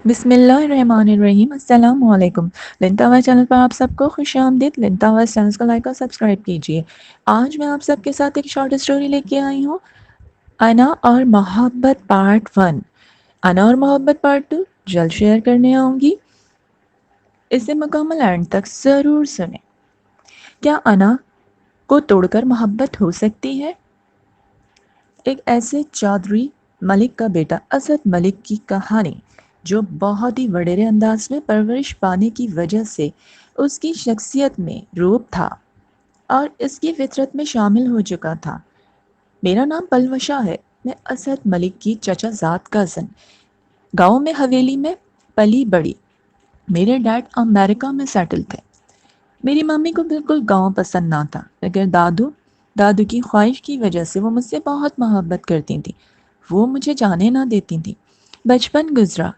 بسم اللہ الرحمن الرحیم۔ السلام علیکم۔ لنتاوا چینل پر آپ سب کو خوش آمدید۔ لنتاوا چینل کو لائک اور سبسکرائب کیجیے۔ آج میں آپ سب کے ساتھ ایک شارٹ اسٹوری لے کے آئی ہوں، انا اور محبت پارٹ 1۔ انا اور محبت پارٹ 2 جلد شیئر کرنے آؤں گی، اسے مکمل اینڈ تک ضرور سنیں۔ کیا انا کو توڑ کر محبت ہو سکتی ہے؟ ایک ایسے چودھری ملک کا بیٹا اسد ملک کی کہانی، جو بہت ہی وڈیرے انداز میں پرورش پانے کی وجہ سے اس کی شخصیت میں روپ تھا اور اس کی فطرت میں شامل ہو چکا تھا۔ میرا نام پلوشا ہے، میں اسد ملک کی چچا زاد کا زن، گاؤں میں حویلی میں پلی بڑی۔ میرے ڈیڈ امریکہ میں سیٹل تھے۔ میری ممی کو بالکل گاؤں پسند نہ تھا، مگر دادو کی خواہش کی وجہ سے وہ مجھ سے بہت محبت کرتی تھیں۔ وہ مجھے جانے نہ دیتی تھیں۔ بچپن گزرا،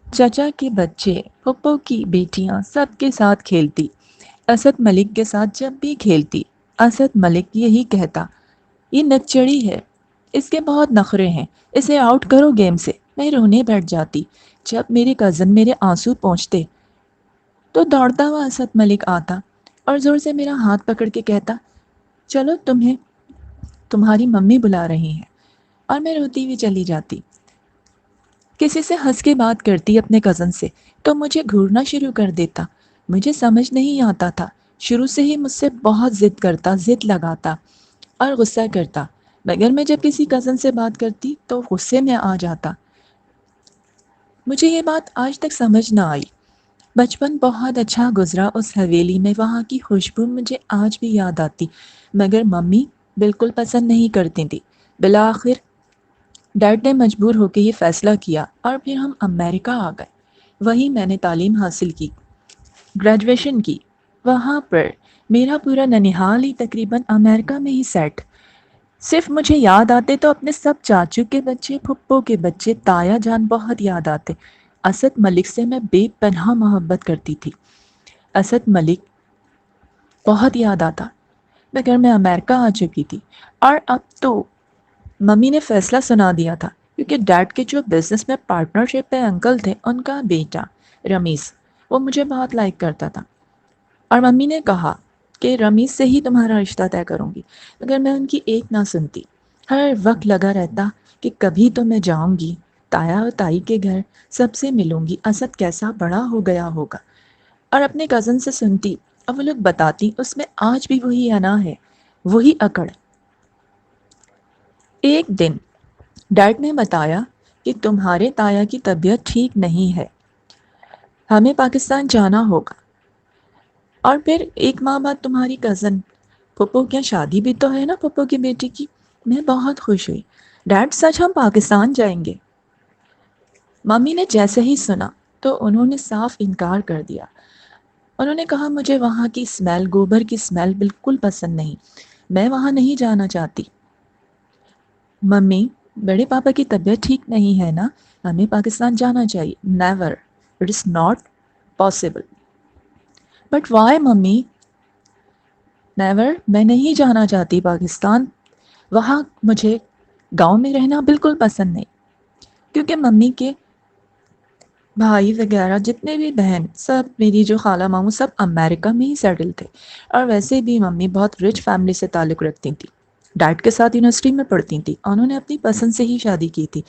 چچا کے بچے، پھپھو کی بیٹیاں سب کے ساتھ کھیلتی۔ اسد ملک کے ساتھ جب بھی کھیلتی، اسد ملک یہی کہتا، یہ نچڑی ہے، اس کے بہت نخرے ہیں، اسے آؤٹ کرو گیم سے۔ میں رونے بیٹھ جاتی۔ جب میرے کزن میرے آنسو پہنچتے تو دوڑتا ہوا اسد ملک آتا اور زور سے میرا ہاتھ پکڑ کے کہتا، چلو تمہیں تمہاری ممی بلا رہی ہیں، اور میں روتی ہوئی چلی جاتی۔ کسی سے ہنس کے بات کرتی اپنے کزن سے تو مجھے گھورنا شروع کر دیتا۔ مجھے سمجھ نہیں آتا تھا، شروع سے ہی مجھ سے بہت ضد کرتا، ضد لگاتا اور غصہ کرتا، مگر میں جب کسی کزن سے بات کرتی تو غصے میں آ جاتا۔ مجھے یہ بات آج تک سمجھ نہ آئی۔ بچپن بہت اچھا گزرا اس حویلی میں، وہاں کی خوشبو مجھے آج بھی یاد آتی، مگر ممی بالکل پسند نہیں کرتی تھی۔ بالآخر ڈیڈ نے مجبور ہو کے یہ فیصلہ کیا اور پھر ہم امریکہ آ گئے۔ وہیں میں نے تعلیم حاصل کی، گریجویشن کی۔ وہاں پر میرا پورا ننیحال ہی تقریباً امریکہ میں ہی سیٹ۔ صرف مجھے یاد آتے تو اپنے سب چاچو کے بچے، پھپھو کے بچے، تایا جان بہت یاد آتے۔ اسد ملک سے میں بے پناہ محبت کرتی تھی۔ اسد ملک بہت یاد آتا، مگر میں امریکہ آ چکی تھی اور اب تو ممی نے فیصلہ سنا دیا تھا، کیونکہ ڈیڈ کے جو بزنس میں پارٹنرشپ پہ انکل تھے، ان کا بیٹا رمیز، وہ مجھے بہت لائک کرتا تھا، اور ممی نے کہا کہ رمیز سے ہی تمہارا رشتہ طے کروں گی، مگر میں ان کی ایک نہ سنتی۔ ہر وقت لگا رہتا کہ کبھی تو میں جاؤں گی تایا اور تائی کے گھر، سب سے ملوں گی، اسد کیسا بڑا ہو گیا ہوگا۔ اور اپنے کزن سے سنتی اور وہ لوگ بتاتی، اس میں آج بھی وہی انا ہے، وہی اکڑ۔ ایک دن ڈیڈ نے بتایا کہ تمہارے تایا کی طبیعت ٹھیک نہیں ہے، ہمیں پاکستان جانا ہوگا، اور پھر ایک ماہ بعد تمہاری کزن پھپھو کیا شادی بھی تو ہے نا پھپھو کی بیٹی کی۔ میں بہت خوش ہوئی، ڈیڈ سچ ہم پاکستان جائیں گے؟ ممی نے جیسے ہی سنا تو انہوں نے صاف انکار کر دیا۔ انہوں نے کہا مجھے وہاں کی اسمیل، گوبر کی اسمیل بالکل پسند نہیں، میں وہاں نہیں جانا چاہتی۔ ممی، بڑے پاپا کی طبیعت ٹھیک نہیں ہے نا، ہمیں پاکستان جانا چاہیے۔ Never, it is not possible. But why mummy? Never, میں نہیں جانا چاہتی پاکستان، وہاں مجھے گاؤں میں رہنا بالکل پسند نہیں، کیونکہ ممی کے بھائی وغیرہ جتنے بھی بہن، سب میری جو خالہ ماموں سب امریکہ میں ہی سیٹل تھے، اور ویسے بھی ممی بہت رچ فیملی سے تعلق رکھتی تھی، ڈیڈ کے ساتھ یونیورسٹی میں پڑھتی تھی، انہوں نے اپنی پسند سے ہی شادی کی تھی،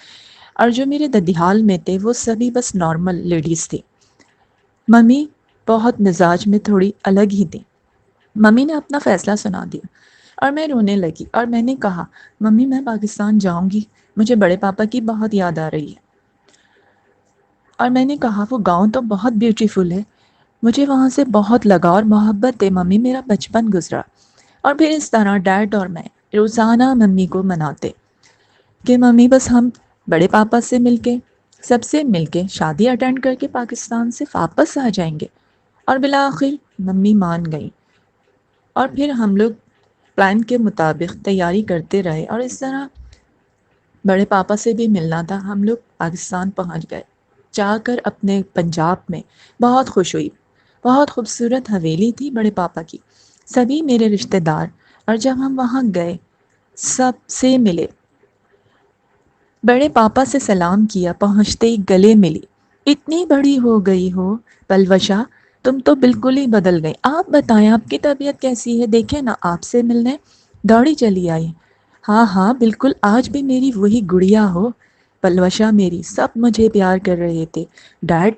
اور جو میرے ددیال میں تھے وہ سبھی بس نارمل لیڈیز تھی۔ ممی بہت مزاج میں تھوڑی الگ ہی تھی۔ ممی نے اپنا فیصلہ سنا دیا اور میں رونے لگی، اور میں نے کہا ممی میں پاکستان جاؤں گی، مجھے بڑے پاپا کی بہت یاد آ رہی ہے۔ اور میں نے کہا وہ گاؤں تو بہت بیوٹیفل ہے، مجھے وہاں سے بہت لگا اور محبت ہے ممی، میرا بچپن گزرا۔ اور پھر اس طرح ڈیڈ اور میں روزانہ ممی کو مناتے کہ ممی بس ہم بڑے پاپا سے مل کے، سب سے مل کے شادی اٹینڈ کر کے پاکستان سے واپس آ جائیں گے۔ اور بالآخر ممی مان گئی، اور پھر ہم لوگ پلان کے مطابق تیاری کرتے رہے، اور اس طرح بڑے پاپا سے بھی ملنا تھا، ہم لوگ پاکستان پہنچ گئے۔ جا کر اپنے پنجاب میں بہت خوش ہوئی، بہت خوبصورت حویلی تھی بڑے پاپا کی، سبھی میرے رشتہ دار، اور جب ہم وہاں گئے سب سے ملے، بڑے پاپا سے سلام کیا، پہنچتے ہی گلے ملی۔ اتنی بڑی ہو گئی ہو پلوشا، تم تو بالکل ہی بدل گئی۔ آپ بتائیں آپ کی طبیعت کیسی ہے، دیکھیں نا آپ سے ملنے۔ دوڑی چلی آئی۔ ہاں ہاں بالکل، آج بھی میری وہی گڑیا ہو پلوشا میری۔ سب مجھے پیار کر رہے تھے۔ ڈیڈ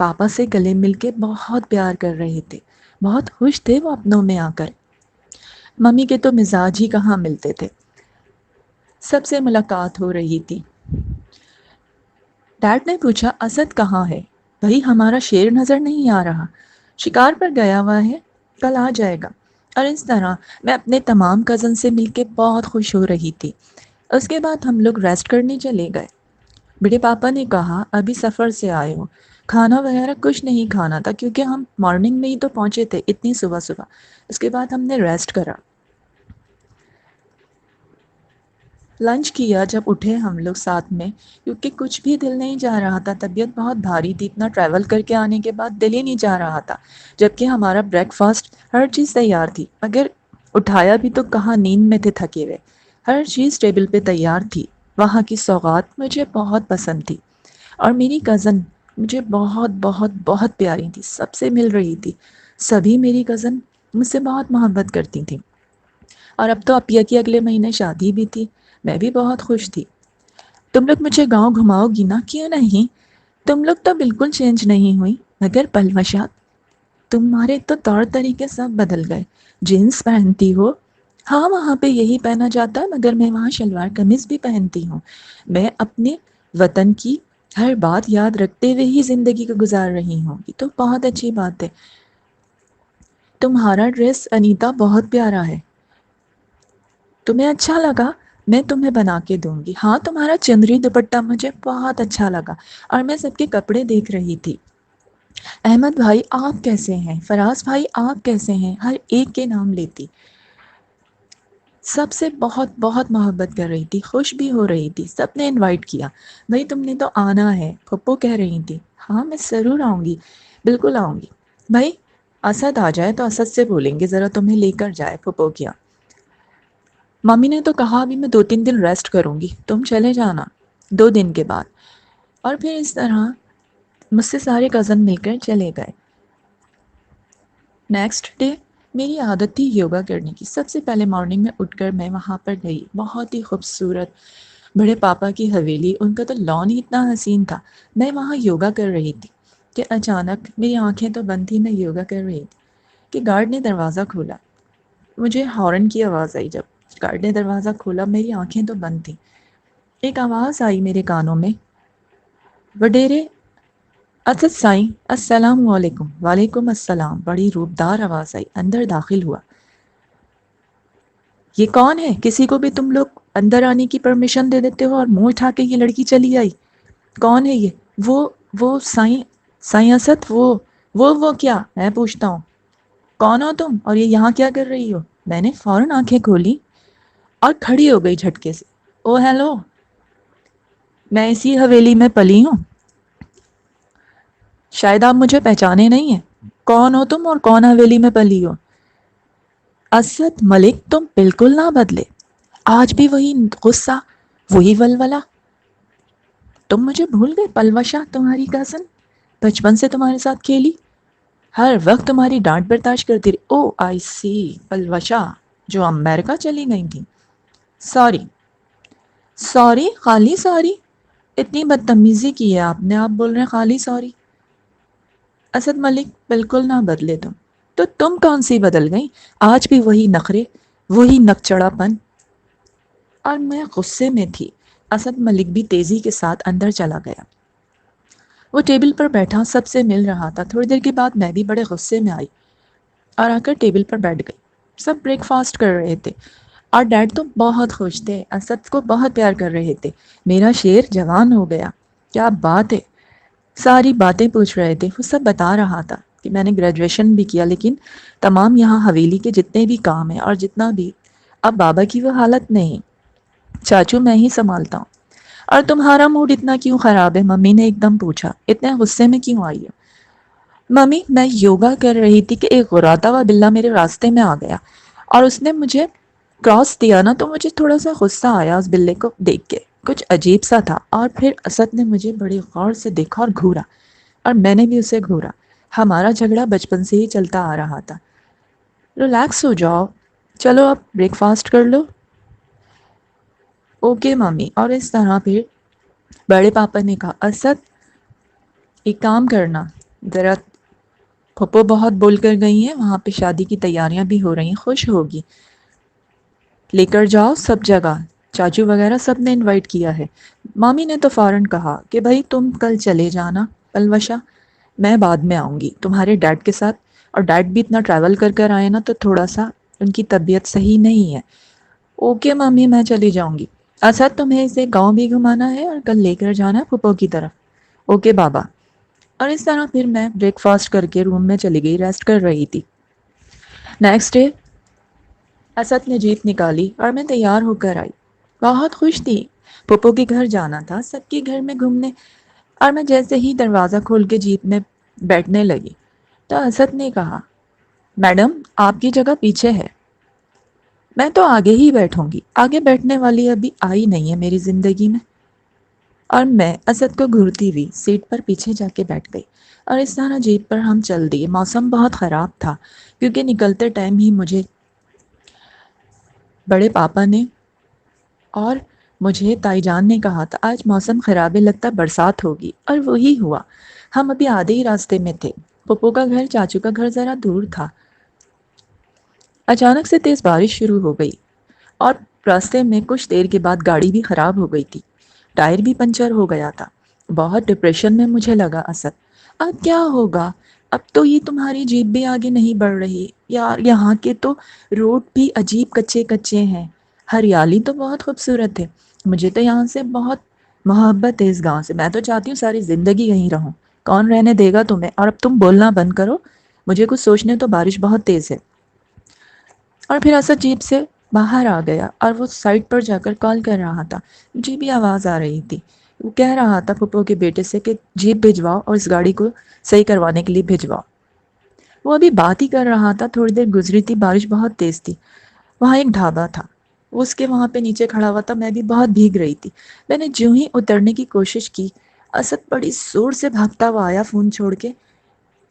پاپا سے گلے مل کے بہت پیار کر رہے تھے، بہت خوش تھے وہ اپنوں میں آ کر۔ ممی کے تو مزاج ہی کہاں ملتے تھے۔ سب سے ملاقات ہو رہی تھی۔ ڈیڈ نے پوچھا اسد کہاں ہے؟ بھائی ہمارا شیر نظر نہیں آ رہا، شکار پر گیا ہوا ہے، کل آ جائے گا۔ اور اس طرح میں اپنے تمام کزن سے مل کے بہت خوش ہو رہی تھی۔ اس کے بعد ہم لوگ ریسٹ کرنے چلے گئے۔ بڑے پاپا نے کہا ابھی سفر سے آئے ہو، کھانا وغیرہ کچھ نہیں کھانا تھا کیونکہ ہم مارننگ میں ہی تو پہنچے تھے اتنی صبح صبح۔ اس کے بعد ہم نے ریسٹ کرا، لنچ کیا۔ جب اٹھے ہم لوگ ساتھ میں، کیونکہ کچھ بھی دل نہیں جا رہا تھا، طبیعت بہت بھاری تھی، اتنا ٹریول کر کے آنے کے بعد دل ہی نہیں جا رہا تھا، جبکہ ہمارا بریک فاسٹ ہر چیز تیار تھی، مگر اٹھایا بھی تو کہاں، نیند میں تھے تھکے ہوئے۔ ہر چیز ٹیبل پہ تیار تھی۔ وہاں کی سوغات مجھے بہت پسند تھی، اور میری کزن مجھے بہت بہت بہت پیاری تھی، سب سے مل رہی تھی۔ سبھی میری کزن مجھ سے بہت محبت کرتی تھیں، اور اب تو اپیا کی اگلے مہینے شادی بھی تھی۔ میں بھی بہت خوش تھی۔ تم لوگ مجھے گاؤں گھماؤ گی نا؟ کیوں نہیں، تم لوگ تو بالکل چینج نہیں ہوئی، مگر پلوشا تمہارے تو طور طریقے سب بدل گئے۔ جینس پہنتی ہو؟ ہاں وہاں پہ یہی پہنا جاتا ہے، مگر میں وہاں شلوار قمیض بھی پہنتی ہوں۔ میں اپنے وطن کی ہر بات یاد رکھتے ہوئے ہی زندگی کو گزار رہی ہوں، یہ تو بہت اچھی بات ہے۔ تمہارا ڈریس انیتا بہت پیارا ہے، تمہیں اچھا لگا؟ میں تمہیں بنا کے دوں گی۔ ہاں تمہارا چندری دوپٹہ مجھے بہت اچھا لگا۔ اور میں سب کے کپڑے دیکھ رہی تھی۔ احمد بھائی آپ کیسے ہیں؟ فراز بھائی آپ کیسے ہیں؟ ہر ایک کے نام لیتی، سب سے بہت بہت محبت کر رہی تھی، خوش بھی ہو رہی تھی۔ سب نے انوائٹ کیا، بھائی تم نے تو آنا ہے، پھپھو کہہ رہی تھی۔ ہاں میں ضرور آؤں گی، بالکل آؤں گی۔ بھائی اسد آ جائے تو اسد سے بولیں گے ذرا تمہیں لے کر جائے پھپھو کیا۔ ممی نے تو کہا ابھی میں 2-3 دن ریسٹ کروں گی، تم چلے جانا 2 دن کے بعد۔ اور پھر اس طرح مجھ سے سارے کزن مل کر چلے گئے۔ نیکسٹ ڈے میری عادت تھی یوگا کرنے کی۔ سب سے پہلے مارننگ میں اٹھ کر میں وہاں پر گئی، بہت ہی خوبصورت بڑے پاپا کی حویلی، ان کا تو لان ہی اتنا حسین تھا۔ میں وہاں یوگا کر رہی تھی کہ اچانک میری آنکھیں تو بند تھی، میں یوگا کر رہی تھی کہ گارڈ نے دروازہ کھولا۔ مجھے ہارن کی آواز آئی، جب گارڈ نے دروازہ کھولا میری آنکھیں تو بند تھیں۔ ایک آواز آئی میرے کانوں میں، وڈیرے اسد سائیں السلام علیکم۔ وعلیکم السلام، بڑی روبدار آواز آئی۔ اندر داخل ہوا۔ یہ کون ہے؟ کسی کو بھی تم لوگ اندر آنے کی پرمیشن دے دیتے ہو اور منہ اٹھا کے یہ لڑکی چلی آئی؟ کون ہے یہ؟ وہ سائیں اسد، وہ کیا؟ میں پوچھتا ہوں کون ہو تم اور یہ یہاں کیا کر رہی ہو؟ میں نے فوراً آنکھیں کھولی اور کھڑی ہو گئی جھٹکے سے۔ او ہیلو، میں اسی حویلی میں پلی ہوں، شاید آپ مجھے پہچانے نہیں ہیں۔ کون ہو تم اور کون حویلی میں پلی ہو؟ اسد ملک تم بالکل نہ بدلے، آج بھی وہی غصہ، وہی ولولہ۔ تم مجھے بھول گئے پلوشا، تمہاری کزن، بچپن سے تمہارے ساتھ کھیلی، ہر وقت تمہاری ڈانٹ برداشت کرتی رہی۔ او آئی سی، پلوشا جو امریکہ چلی گئی تھی۔ سوری سوری، خالی سوری؟ اتنی بدتمیزی کی ہے آپ نے، آپ بول رہے ہیں خالی سوری؟ اسد ملک بالکل نہ بدلے تم، تو تم کون سی بدل گئی؟ آج بھی وہی نخرے، وہی نکچڑا پن۔ اور میں غصے میں تھی۔ اسد ملک بھی تیزی کے ساتھ اندر چلا گیا۔ وہ ٹیبل پر بیٹھا سب سے مل رہا تھا۔ تھوڑی دیر کے بعد میں بھی بڑے غصے میں آئی اور آ کر ٹیبل پر بیٹھ گئی۔ سب بریک فاسٹ کر رہے تھے اور ڈیڈ تو بہت خوش تھے، اسد کو بہت پیار کر رہے تھے۔ میرا شیر جوان ہو گیا، کیا بات ہے، ساری باتیں پوچھ رہے تھے۔ وہ سب بتا رہا تھا کہ میں نے گریجویشن بھی کیا، لیکن تمام یہاں حویلی کے جتنے بھی کام ہیں اور جتنا بھی، اب بابا کی وہ حالت نہیں، چاچو میں ہی سنبھالتا ہوں۔ اور تمہارا موڈ اتنا کیوں خراب ہے؟ ممی نے ایک دم پوچھا، اتنے غصے میں کیوں آئی ہے؟ ممی میں یوگا کر رہی تھی کہ ایک غراتا ہوا بلہ میرے راستے میں آ گیا اور اس نے مجھے کراس دیا نا، تو مجھے تھوڑا سا غصہ آیا اس بلے کو دیکھ کے۔ کچھ عجیب سا تھا، اور پھر اسد نے مجھے بڑے غور سے دیکھا اور گھورا، اور میں نے بھی اسے گھورا۔ ہمارا جھگڑا بچپن سے ہی چلتا آ رہا تھا۔ ریلیکس ہو جاؤ، چلو اب بریک فاسٹ کر لو۔ Okay mummy. اور اس طرح پھر بڑے پاپا نے کہا، اسد ایک کام کرنا، ذرا پھپھو بہت بول کر گئی ہیں، وہاں پہ شادی کی تیاریاں بھی ہو رہی ہیں، خوش ہوگی، لے کر جاؤ سب جگہ، چاچو وغیرہ سب نے انوائٹ کیا ہے۔ مامی نے تو فوراً کہا کہ بھائی تم کل چلے جانا پلوشا، میں بعد میں آؤں گی تمہارے ڈیڈ کے ساتھ، اور ڈیڈ بھی اتنا ٹریول کر کر آئے نا تو تھوڑا سا ان کی طبیعت صحیح نہیں ہے۔ اوکے مامی، میں چلی جاؤں گی۔ اسد تمہیں اسے گاؤں بھی گھمانا ہے اور کل لے کر جانا پھپھو کی طرف۔ اوکے بابا۔ اور اس طرح پھر میں بریک فاسٹ کر کے روم میں چلی گئی، ریسٹ کر رہی تھی۔ نیکسٹ ڈے اسد نے جیپ نکالی اور میں تیار ہو کر آئی، بہت خوش تھی، پھپھو کے گھر جانا تھا، سب کے گھر میں گھومنے۔ اور میں جیسے ہی دروازہ کھول کے جیپ میں بیٹھنے لگی تو اسد نے کہا، میڈم آپ کی جگہ پیچھے ہے۔ میں تو آگے ہی بیٹھوں گی، آگے بیٹھنے والی ابھی آئی نہیں ہے میری زندگی میں۔ اور میں اسد کو گھورتی ہوئی سیٹ پر پیچھے جا کے بیٹھ گئی، اور اس طرح جیپ پر ہم چل دیے۔ موسم بہت خراب تھا کیونکہ نکلتے ٹائم ہی مجھے بڑے پاپا نے اور مجھے تائی جان نے کہا تھا آج موسم خراب ہے، لگتا برسات ہوگی، اور وہی ہوا۔ ہم ابھی آدھے ہی راستے میں تھے، پھپھو کا گھر چاچو کا گھر ذرا دور تھا۔ اچانک سے تیز بارش شروع ہو گئی، اور راستے میں کچھ دیر کے بعد گاڑی بھی خراب ہو گئی تھی، ٹائر بھی پنچر ہو گیا تھا۔ بہت ڈپریشن میں مجھے لگا، اسد اب کیا ہوگا؟ اب تو یہ تمہاری جیپ بھی آگے نہیں بڑھ رہی، یار یہاں کے تو روڈ بھی عجیب کچے کچے ہیں، ہریالی تو بہت خوبصورت ہے، مجھے تو یہاں سے بہت محبت ہے اس گاؤں سے، میں تو چاہتی ہوں ساری زندگی یہیں رہوں، کون رہنے دے گا تمہیں؟ اور اب تم بولنا بند کرو، مجھے کچھ سوچنے تو، بارش بہت تیز ہے۔ اور پھر اسد جیپ سے باہر آ گیا اور وہ سائٹ پر جا کر کال کر رہا تھا، مجھے بھی آواز آ رہی تھی، وہ کہہ رہا تھا پھپھو کے بیٹے سے کہ جیپ بھجواؤ اور اس گاڑی کو صحیح کروانے کے لیے بھجواؤ۔ وہ ابھی بات ہی کر رہا تھا، تھوڑی دیر گزری تھی، بارش بہت تیز تھی۔ وہاں ایک ڈھابا تھا، وہ اس کے وہاں پہ نیچے کھڑا ہوا تھا، میں بھی بہت بھیگ رہی تھی۔ میں نے جو ہی اترنے کی کوشش کی، اسد بڑی زور سے بھاگتا ہوا آیا فون چھوڑ کے،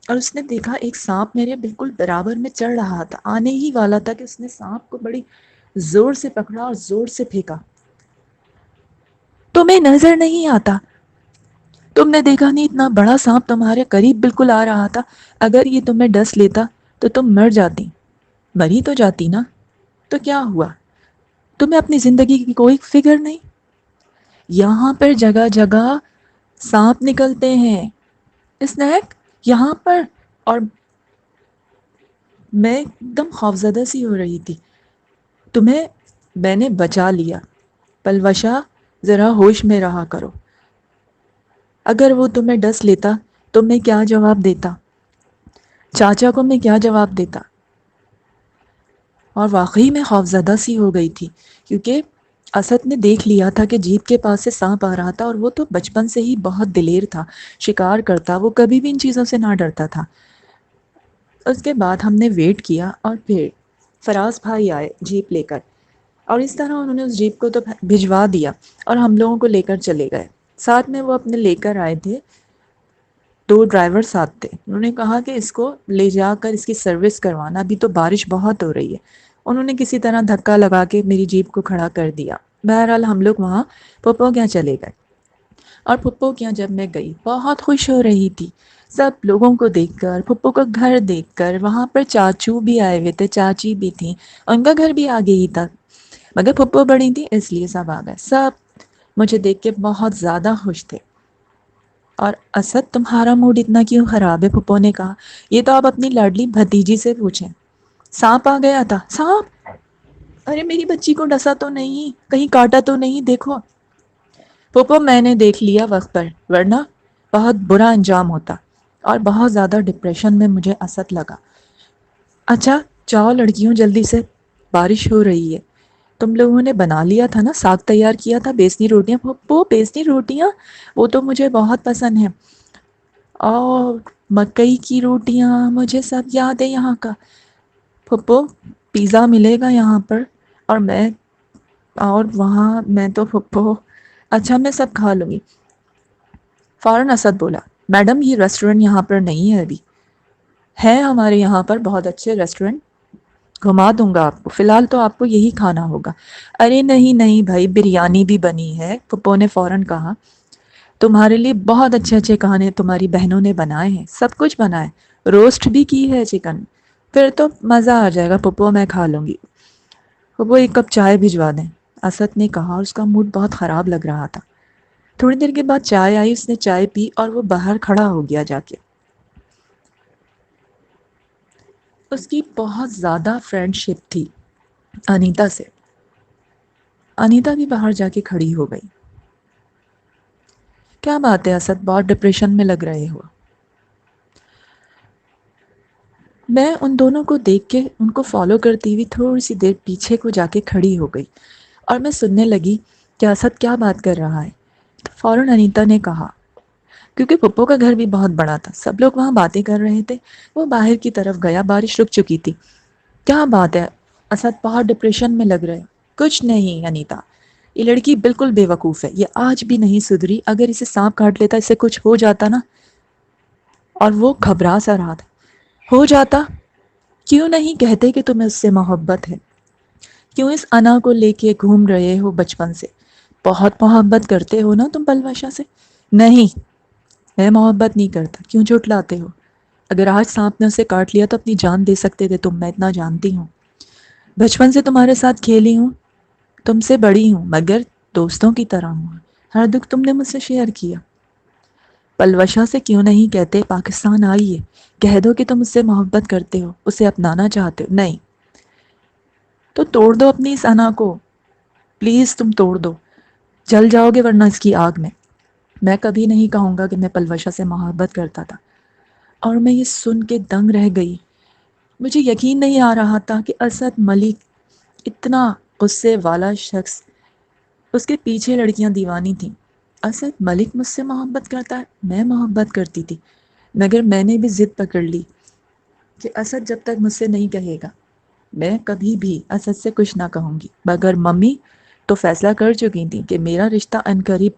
اور اس نے دیکھا ایک سانپ میرے بالکل برابر میں چڑھ رہا تھا، آنے ہی والا تھا کہ اس نے سانپ کو بڑی زور سے پکڑا اور زور سے پھینکا۔ تمہیں نظر نہیں آتا؟ تم نے دیکھا نہیں اتنا بڑا سانپ تمہارے قریب بالکل آ رہا تھا، اگر یہ تمہیں ڈس لیتا تو تم مر جاتی، مری تو جاتی نا، تو کیا ہوا؟ تمہیں اپنی زندگی کی کوئی فکر نہیں؟ یہاں پر جگہ جگہ سانپ نکلتے ہیں، اسنیک یہاں پر۔ اور میں ایک دم خوفزدہ سی ہو رہی تھی۔ تمہیں میں نے بچا لیا پلوشا، ذرا ہوش میں رہا کرو، اگر وہ تمہیں ڈس لیتا تو میں کیا جواب دیتا، چاچا کو میں کیا جواب دیتا؟ اور واقعی میں خوفزدہ سی ہو گئی تھی، کیونکہ اسد نے دیکھ لیا تھا کہ جیپ کے پاس سے سانپ آ رہا تھا، اور وہ تو بچپن سے ہی بہت دلیر تھا، شکار کرتا، وہ کبھی بھی ان چیزوں سے نہ ڈرتا تھا۔ اس کے بعد ہم نے ویٹ کیا، اور پھر فراز بھائی آئے جیپ لے کر، اور اس طرح انہوں نے اس جیپ کو تو بھجوا دیا، اور ہم لوگوں کو لے کر چلے گئے۔ ساتھ میں وہ اپنے لے کر آئے تھے، دو ڈرائیور ساتھ تھے، انہوں نے کہا کہ اس کو لے جا کر اس کی سروس کروانا، ابھی تو بارش بہت ہو رہی ہے۔ انہوں نے کسی طرح دھکا لگا کے میری جیپ کو کھڑا کر دیا۔ بہرحال ہم لوگ وہاں پھپھو کے یہاں چلے گئے، اور پھپھو کے یہاں جب میں گئی بہت خوش ہو رہی تھی، سب لوگوں کو دیکھ کر، پھپھو کا گھر دیکھ کر، وہاں پر چاچو بھی آئے ہوئے تھے، چاچی بھی تھیں، ان کا گھر بھی آگے ہی تھا، مگر پھپھو بڑی تھی اس لیے سب آ گئے۔ سب مجھے دیکھ کے بہت زیادہ خوش تھے۔ اور اسد تمہارا موڈ اتنا کیوں خراب ہے؟ پھپھو نے کہا، یہ تو آپ اپنی لاڈلی بھتیجی سے پوچھیں، سانپ آ گیا تھا۔ سانپ؟ ارے میری بچی کو ڈسا تو نہیں، کہیں کاٹا تو نہیں؟ دیکھو پھپھو، میں نے دیکھ لیا وقت پر، ورنہ بہت برا انجام ہوتا۔ اور بہت زیادہ ڈپریشن میں مجھے اسد لگا۔ اچھا جاؤ لڑکیوں جلدی سے، بارش ہو رہی ہے، تم لوگوں نے بنا لیا تھا نا، ساگ تیار کیا تھا، بیسنی روٹیاں؟ پھپھو بیسنی روٹیاں وہ تو مجھے بہت پسند ہیں، اور مکئی کی روٹیاں، مجھے سب یاد ہے یہاں کا۔ پھپھو پیزا ملے گا یہاں پر، اور میں، اور وہاں میں تو پھپھو اچھا میں سب کھا لوں گی۔ فوراً اسد بولا، میڈم یہ ریسٹورنٹ یہاں پر نہیں ہے ابھی۔ ہے ہمارے یہاں پر بہت اچھے ریسٹورنٹ، گھما دوں گا آپ کو، فی الحال تو آپ کو یہی کھانا ہوگا۔ ارے نہیں نہیں بھائی، بریانی بھی بنی ہے، پھپھو نے فوراً کہا۔ تمہارے لیے بہت اچھے اچھے کھانے تمہاری بہنوں نے بنائے ہیں، سب کچھ بنا ہے، روسٹ بھی کی ہے چکن۔ پھر تو مزہ آ جائے گا پھپھو، میں کھا لوں گی۔ پھپھو ایک کپ چائے بھجوا دیں، اسد نے کہا، اور اس کا موڈ بہت خراب لگ رہا تھا۔ تھوڑی دیر کے بعد چائے آئی، اس نے چائے پی اور وہ باہر کھڑا ہو گیا جا کے۔ اس کی بہت زیادہ فرینڈ شپ تھی انیتا سے۔ انیتا بھی باہر جا کے کھڑی ہو گئی۔ کیا بات ہے اسد، بہت ڈپریشن میں لگ رہے ہو؟ میں ان دونوں کو دیکھ کے ان کو فالو کرتی ہوئی تھوڑی سی دیر پیچھے کو جا کے کھڑی ہو گئی اور میں سننے لگی کہ اسد کیا بات کر رہا ہے۔ تو فوراً انیتا نے کہا، کیونکہ پھپھو کا گھر بھی بہت بڑا تھا، سب لوگ وہاں باتیں کر رہے تھے، وہ باہر کی طرف گیا، بارش رک چکی تھی۔ کیا بات ہے اسد، بہت ڈپریشن میں لگ رہے؟ کچھ نہیں انیتا، یہ لڑکی بالکل بے وقوف ہے، یہ آج بھی نہیں سدھری، اگر اسے سانپ کاٹ لیتا، اسے کچھ ہو جاتا نا۔ اور وہ گھبرا سا رہا تھا۔ ہو جاتا؟ کیوں نہیں کہتے کہ تمہیں اس سے محبت ہے؟ کیوں اس انا کو لے کے گھوم رہے ہو بچپن سے؟ بہت محبت کرتے ہو نا تم پلوشا سے؟ نہیں، میں محبت نہیں کرتا، کیوں جھٹلاتے ہو؟ اگر آج سانپ نے اسے کاٹ لیا تو اپنی جان دے سکتے تھے تم، میں اتنا جانتی ہوں۔ بچپن سے تمہارے ساتھ کھیلی ہوں، تم سے بڑی ہوں، مگر دوستوں کی طرح ہوں، ہر دکھ تم نے مجھ سے شیئر کیا۔ پلوشا سے کیوں نہیں کہتے پاکستان آئیے، کہہ دو کہ تم اس سے محبت کرتے ہو، اسے اپنانا چاہتے ہو؟ نہیں تو توڑ دو اپنی اس انا کو، پلیز تم توڑ دو، جل جاؤ گے ورنہ اس کی آگ میں۔ میں کبھی نہیں کہوں گا کہ میں پلوشا سے محبت کرتا تھا۔ اور میں یہ سن کے دنگ رہ گئی، مجھے یقین نہیں آ رہا تھا کہ اسد ملک اتنا غصے والا شخص، اس کے پیچھے لڑکیاں دیوانی تھیں۔ اسد ملک مجھ سے محبت کرتا ہے، میں محبت کرتی تھی، مگر میں نے بھی ضد پکڑ لی کہ اسد جب تک مجھ سے نہیں کہے گا میں کبھی بھی اسد سے کچھ نہ کہوں گی۔ مگر ممی تو فیصلہ کر چکی تھی کہ میرا رشتہ عنقریب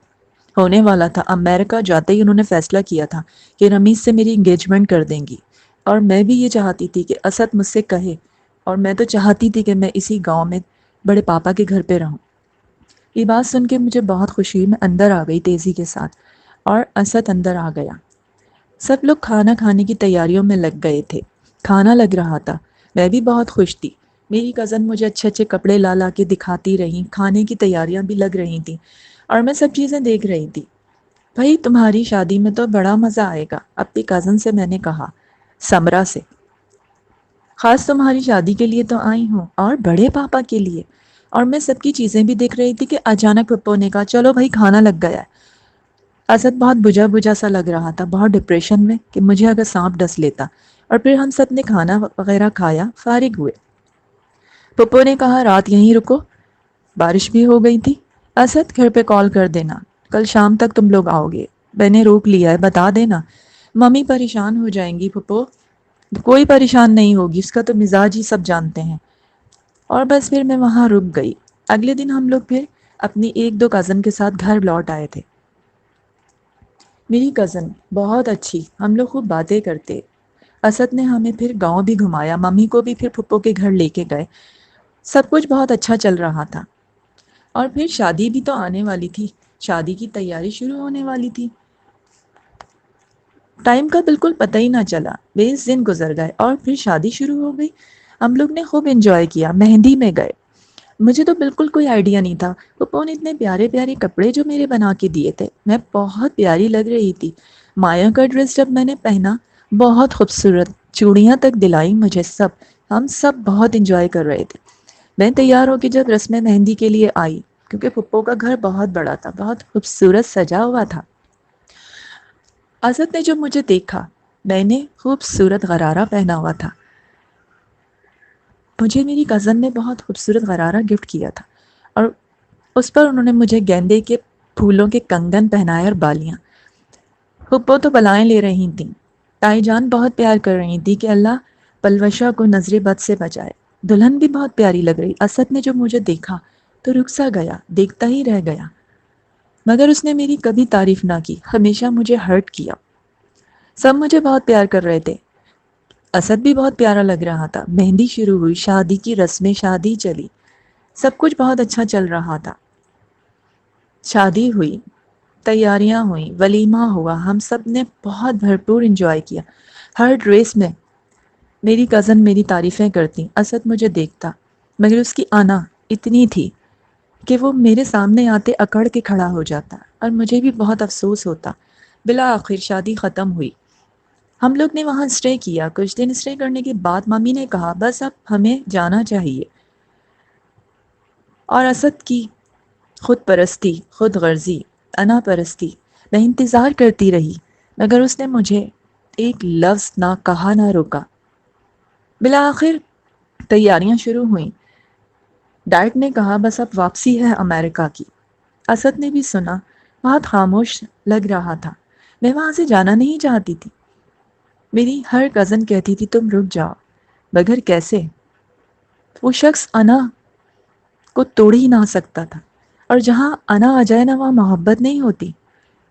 ہونے والا تھا، امریکہ جاتے ہی انہوں نے فیصلہ کیا تھا کہ رمیز سے میری انگیجمنٹ کر دیں گی، اور میں بھی یہ چاہتی تھی کہ اسد مجھ سے کہے، اور میں تو چاہتی تھی کہ میں اسی گاؤں میں بڑے پاپا کے گھر پہ رہوں۔ یہ بات سن کے مجھے بہت خوشی ہوئی، میں اندر آ گئی تیزی کے ساتھ، اور اسد اندر آ گیا۔ سب لوگ کھانا کھانے کی تیاریوں میں لگ گئے تھے، کھانا لگ رہا تھا، میں بھی بہت خوش تھی۔ میری کزن مجھے اچھے اچھے کپڑے لا لا کے دکھاتی رہیں، کھانے کی تیاریاں بھی لگ رہی تھیں، اور میں سب چیزیں دیکھ رہی تھی۔ بھائی تمہاری شادی میں تو بڑا مزہ آئے گا، اپنی کزن سے میں نے کہا، سمرا سے۔ خاص تمہاری شادی کے لیے تو آئی ہوں، اور بڑے پاپا کے لیے۔ اور میں سب کی چیزیں بھی دیکھ رہی تھی کہ اچانک پھپھو نے کہا، چلو بھائی کھانا لگ گیا ہے۔ اسد بہت بجھا بجھا سا لگ رہا تھا، بہت ڈپریشن میں کہ مجھے اگر سانپ ڈس لیتا۔ اور پھر ہم سب نے کھانا وغیرہ کھایا، فارغ ہوئے۔ پھپھو نے کہا رات یہیں رکو، بارش بھی ہو گئی تھی، اسد گھر پہ کال کر دینا، کل شام تک تم لوگ آؤ گے، میں نے روک لیا ہے، بتا دینا، ممی پریشان ہو جائیں گی۔ پھپھو کوئی پریشان نہیں ہوگی، اس کا تو مزاج ہی سب جانتے ہیں۔ اور بس پھر میں وہاں رک گئی۔ اگلے دن ہم لوگ پھر اپنی ایک دو کزن کے ساتھ گھر لوٹ آئے تھے۔ میری کزن بہت اچھی، ہم لوگ خوب باتیں کرتے۔ اسد نے ہمیں پھر گاؤں بھی گھمایا، ممی کو بھی پھر پھپھو کے گھر لے کے گئے، سب کچھ بہت اچھا چل رہا تھا۔ اور پھر شادی بھی تو آنے والی تھی، شادی کی تیاری شروع ہونے والی تھی۔ ٹائم کا بالکل پتہ ہی نہ چلا، 20 دن گزر گئے اور پھر شادی شروع ہو گئی۔ ہم لوگ نے خوب انجوائے کیا، مہندی میں گئے، مجھے تو بالکل کوئی آئیڈیا نہیں تھا، پپو نے اتنے پیارے پیارے کپڑے جو میرے بنا کے دیے تھے، میں بہت پیاری لگ رہی تھی۔ مایا کا ڈریس جب میں نے پہنا، بہت خوبصورت، چوڑیاں تک دلائی مجھے، ہم سب بہت انجوائے کر رہے تھے۔ میں تیار ہو کے جب رسم مہندی کے لیے آئی، کیونکہ پھپھو کا گھر بہت بڑا تھا، بہت خوبصورت سجا ہوا تھا۔ اسد نے جو مجھے دیکھا، میں نے خوبصورت غرارہ پہنا ہوا تھا، مجھے میری کزن نے بہت خوبصورت غرارہ گفٹ کیا تھا، اور اس پر انہوں نے مجھے گیندے کے پھولوں کے کنگن پہنائے اور بالیاں۔ پھپھو تو بلائیں لے رہی تھیں، تائی جان بہت پیار کر رہی تھی کہ اللہ پلوشا کو نظر بد سے بچائے۔ دلہن بھی بہت پیاری لگ رہی۔ اسد نے جو مجھے دیکھا تو رک سا گیا، دیکھتا ہی رہ گیا۔ مگر اس نے میری کبھی تعریف نہ کی، ہمیشہ مجھے ہرٹ کیا۔ سب مجھے بہت پیار کر رہے تھے، اسد بھی بہت پیارا لگ رہا تھا۔ مہندی شروع ہوئی، شادی کی رسمیں شادی چلی، سب کچھ بہت اچھا چل رہا تھا۔ شادی ہوئی، تیاریاں ہوئیں، ولیمہ ہوا، ہم سب نے بہت بھرپور انجوائے کیا۔ ہر ڈریس میں میری کزن میری تعریفیں کرتی، اسد مجھے دیکھتا، مگر اس کی انا اتنی تھی کہ وہ میرے سامنے آتے اکڑ کے کھڑا ہو جاتا اور مجھے بھی بہت افسوس ہوتا۔ بالآخر شادی ختم ہوئی، ہم لوگ نے وہاں اسٹے کیا۔ کچھ دن اسٹے کرنے کے بعد ممی نے کہا بس اب ہمیں جانا چاہیے، اور اسد کی خود پرستی، خود غرضی، انا پرستی، میں انتظار کرتی رہی، مگر اس نے مجھے ایک لفظ نہ کہا نہ روکا۔ بالآخر تیاریاں شروع ہوئیں، ڈیڈ نے کہا بس اب واپسی ہے امریکہ کی۔ اسد نے بھی سنا، بہت خاموش لگ رہا تھا۔ میں وہاں سے جانا نہیں چاہتی تھی، میری ہر کزن کہتی تھی تم رک جاؤ، مگر کیسے؟ وہ شخص انا کو توڑ ہی نہ سکتا تھا، اور جہاں انا آ جائے نا وہاں محبت نہیں ہوتی۔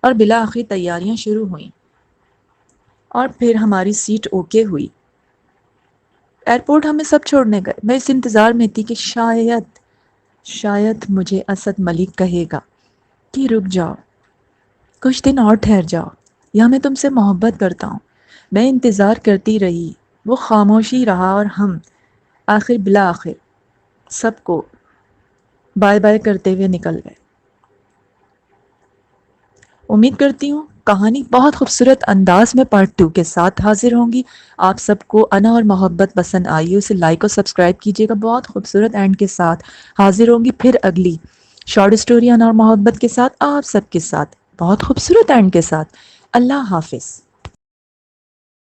اور بالآخر تیاریاں شروع ہوئیں اور پھر ہماری سیٹ اوکے ہوئی۔ ایئرپورٹ ہمیں سب چھوڑنے گئے، میں اس انتظار میں تھی کہ شاید مجھے اسد ملک کہے گا کہ رک جاؤ، کچھ دن اور ٹھہر جاؤ، یا میں تم سے محبت کرتا ہوں۔ میں انتظار کرتی رہی، وہ خاموشی رہا، اور ہم بالآخر سب کو بائے بائے کرتے ہوئے نکل گئے۔ امید کرتی ہوں کہانی بہت خوبصورت انداز میں پارٹ 2 کے ساتھ حاضر ہوں گی۔ آپ سب کو انا اور محبت پسند آئی، اسے لائک اور سبسکرائب کیجیے گا۔ بہت خوبصورت اینڈ کے ساتھ حاضر ہوں گی پھر اگلی شارٹ اسٹوری انا اور محبت کے ساتھ، آپ سب کے ساتھ بہت خوبصورت اینڈ کے ساتھ۔ اللہ حافظ۔